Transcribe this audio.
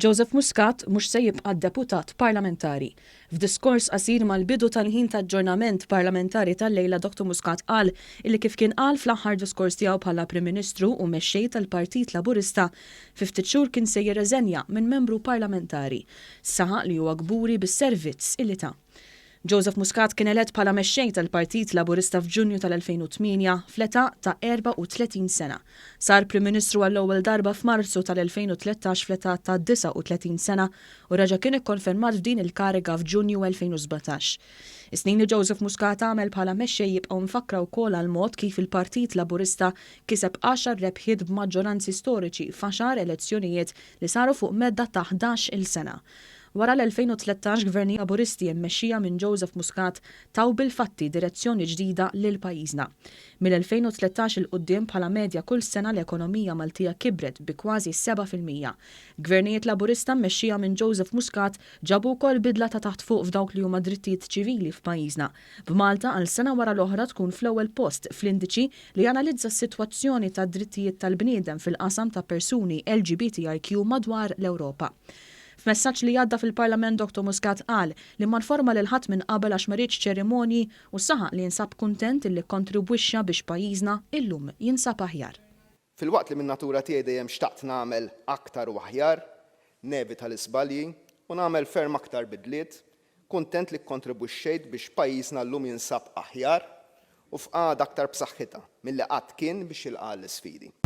Joseph Muscat mhux se jibqa' deputat parlamentari. F'diskors qasir mal-bidu tal-ħin tal-ġurnament parlamentari tal-lejla Dr. Muscat qal illi kif kien qal fl-aħħar diskors tiegħu bħala Prim Ministru u Mexxej tal-Partit Laburista fi ftit xhur kien se jirriżenja minn membru parlamentari. Saħaq li huwa gburi bis-servizz il-età. Joseph Muscat kien elett bħala Mexxej tal-Partit Laburista f'Ġunju tal-2008 fl-età ta' 34 sena. Sar Prim Ministru għall-ewwel darba f'Marzu tal-2013 fl-età ta' 39 sena u reġa' kien ikkonfermat f'din il-kariga f'Ġunju 2017. Is-snin li Joseph Muscat għamel bħala Mexxej jibqgħu mfakkra wkoll għall-mod kif il-Partit Laburista kiseb 10 rebħiet b'maġġoranzi storiċi f'10 elezzjonijiet li saru fuq medda ta' 11-il sena. Wara l-2013 Gvernijiet Laburisti mmexxija minn Joseph Muscat taw bil-fatti direzzjoni ġdida lil pajjiżna. Mill-2013 il quddiem bħala medja kull sena l-ekonomija Maltija kibret bi kważi 7%. Gvernijiet Laburista mmexxija minn Joseph Muscat ġabu wkoll bidla ta' taħt fuq f'dawk li huma drittijiet ċivili f'pajjiżna. B'Malta għal sena wara l-oħra tkun fl-ewwel post fl-indiċi li analizza s-sitwazzjoni tad drittijiet tal-bniedem fil-qasam ta' persuni LGBTIQ madwar l-Ewropa. F'messaġġ li għadda fil-Parlament Dr. Muscat qal li ma nforma lil ħadd minn qabel għax ma rridx ċerimonji u saħaq li jinsab kuntent illi kontribwixxa biex pajjiżna illum jinsab aħjar. Fil-waqt li minn natura tiegħi dejjem xtaqt nagħmel aktar u aħjar, nevita l-iżbalji u nagħmel ferm aktar bidliet, kuntent li kontribwixxejt biex pajjiżna llum jinsab aħjar u f'qagħda aktar b'saħħitha milli qatt kien biex jilqa' l-isfidi.